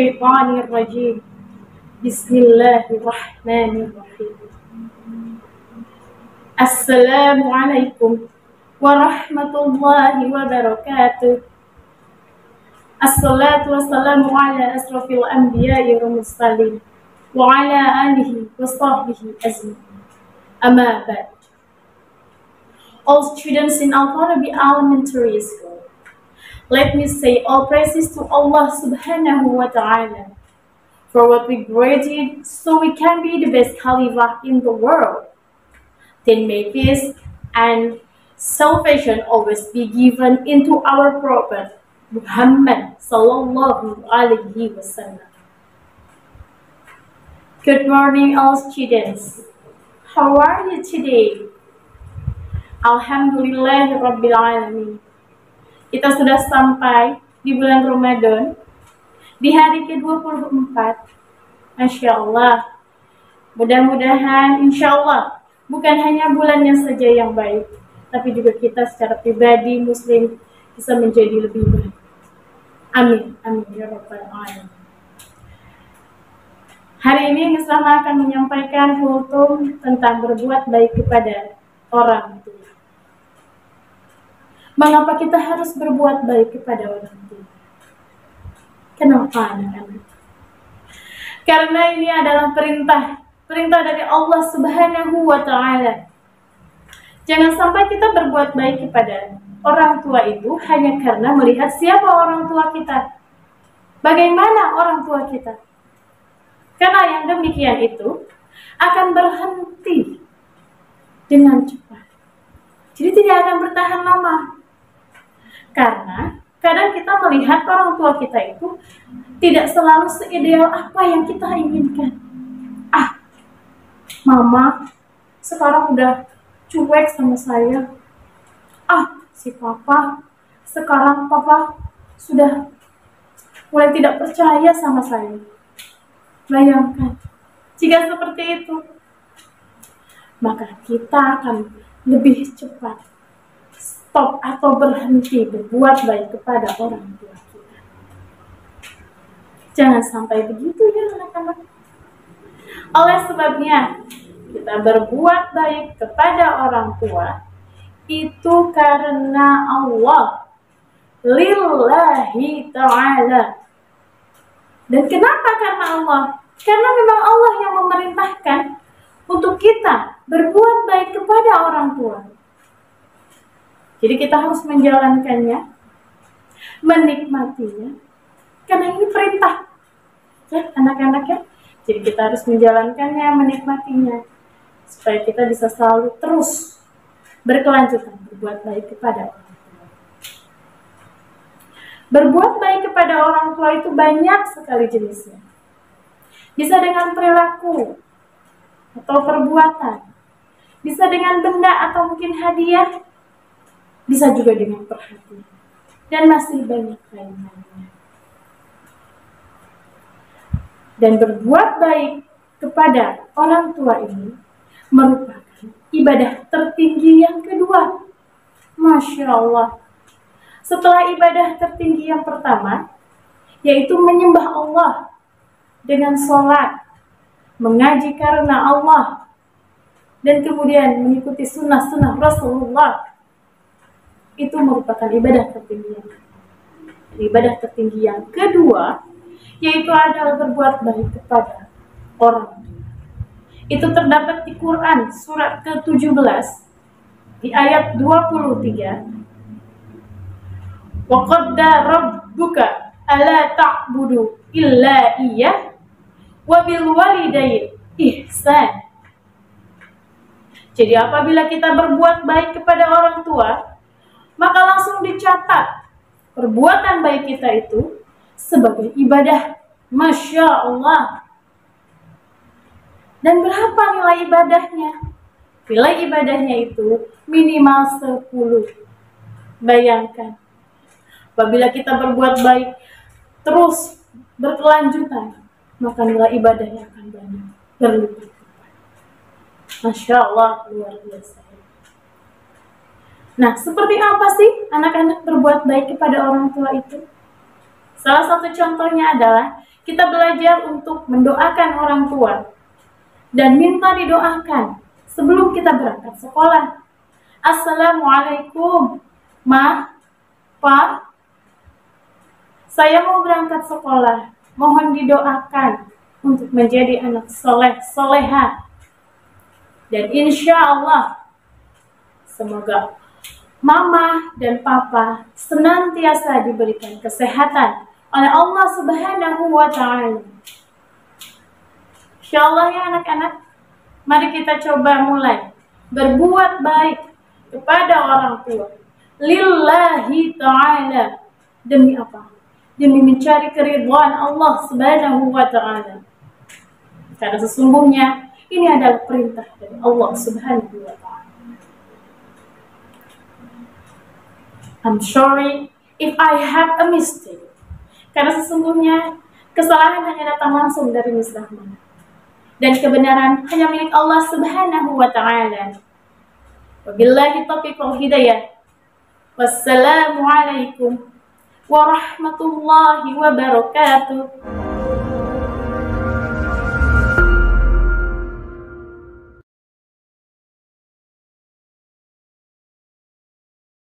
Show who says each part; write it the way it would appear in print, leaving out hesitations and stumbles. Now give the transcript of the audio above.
Speaker 1: syaitanir rajim. Bismillahirrahmanirrahim. Assalamualaikum warahmatullahi wabarakatuh. Assalatu wassalamu ala asrafil anbiya'i wal mursalin wa ala alihi wa sahbihi ajma'in. Amma ba'd. All students in Al-Farabi Elementary School, let me say all praises to Allah subhanahu wa ta'ala for what we created so we can be the best Khalifah in the world. Then may peace and salvation always be given into our Prophet Muhammad sallallahu alaihi wasallam. Good morning all students. How are you today? Alhamdulillahirabbil alamin. Kita sudah sampai di bulan Ramadan, di hari ke-24. Masya Allah. Mudah-mudahan, insya Allah, bukan hanya bulannya saja yang baik, tapi juga kita secara pribadi, Muslim, bisa menjadi lebih baik. Amin. Amin. Ya Rabbal Alamin. Hari ini Mislama akan menyampaikan hukum tentang berbuat baik kepada orang tua. Mengapa kita harus berbuat baik kepada orang tua? Kenapa anak-anak? Karena ini adalah perintah dari Allah Subhanahu wa ta'ala. Jangan sampai kita berbuat baik kepada orang tua itu hanya karena melihat siapa orang tua kita, bagaimana orang tua kita. Karena yang demikian itu akan berhenti dengan cepat. Jadi tidak akan bertahan lama. Karena kadang kita melihat orang tua kita itu tidak selalu seideal apa yang kita inginkan. Mama sekarang udah cuek sama saya. Si papa sekarang sudah mulai tidak percaya sama saya. Bayangkan, jika seperti itu, maka kita akan lebih cepat stop atau berhenti berbuat baik kepada orang tua kita. Jangan sampai begitu ya anak-anak. Oleh sebabnya, kita berbuat baik kepada orang tua itu karena Allah, lillahi ta'ala. Dan kenapa karena Allah? Karena memang Allah yang memerintahkan untuk kita berbuat baik kepada orang tua. Jadi kita harus menjalankannya, menikmatinya, karena ini perintah, ya anak-anak ya. Jadi kita harus menjalankannya, menikmatinya, supaya kita bisa selalu terus berkelanjutan berbuat baik kepada orang tua. Berbuat baik kepada orang tua itu banyak sekali jenisnya. Bisa dengan perilaku atau perbuatan, bisa dengan benda atau mungkin hadiah, bisa juga dengan perhatian, dan masih banyak lainnya. Dan berbuat baik kepada orang tua ini merupakan ibadah tertinggi yang kedua. Masya Allah. Setelah ibadah tertinggi yang pertama, yaitu menyembah Allah dengan sholat, mengaji karena Allah, dan kemudian mengikuti sunnah-sunnah Rasulullah, itu merupakan ibadah tertinggi yang kedua. Ibadah tertinggi yang kedua yaitu adalah berbuat baik kepada orang tua. Itu terdapat di Quran surat ke-17 di ayat 23. Wa qaddara rabbuka alla ta'budu illa iyyah wa bil walidayni ihsan. Jadi apabila kita berbuat baik kepada orang tua, maka langsung dicatat perbuatan baik kita itu sebagai ibadah. Masya Allah. Dan berapa nilai ibadahnya? Nilai ibadahnya itu minimal 10. Bayangkan, apabila kita berbuat baik terus berkelanjutan, maka nilai ibadahnya akan banyak, berlipat. Masya Allah, luar biasa. Nah, seperti apa sih anak-anak berbuat baik kepada orang tua itu? Salah satu contohnya adalah kita belajar untuk mendoakan orang tua dan minta didoakan sebelum kita berangkat sekolah. Assalamualaikum, Ma, Pa, saya mau berangkat sekolah, mohon didoakan untuk menjadi anak soleh, soleha. Dan insya Allah, semoga Mama dan Papa senantiasa diberikan kesehatan oleh Allah Subhanahu wa Ta'ala. Insya Allah ya anak-anak, mari kita coba mulai berbuat baik kepada orang tua. Lillahi Ta'ala. Demi apa? Demi mencari keridhaan Allah Subhanahu wa Ta'ala. Karena sesungguhnya ini adalah perintah dari Allah Subhanahu wa Ta'ala. I'm sorry if I have a mistake. Karena sesungguhnya kesalahan hanya datang langsung dari Miss Rahman. Dan kebenaran hanya milik Allah Subhanahu wa Ta'ala. Wabillahi taufiq wal hidayah. Wassalamualaikum warahmatullahi wabarakatuh.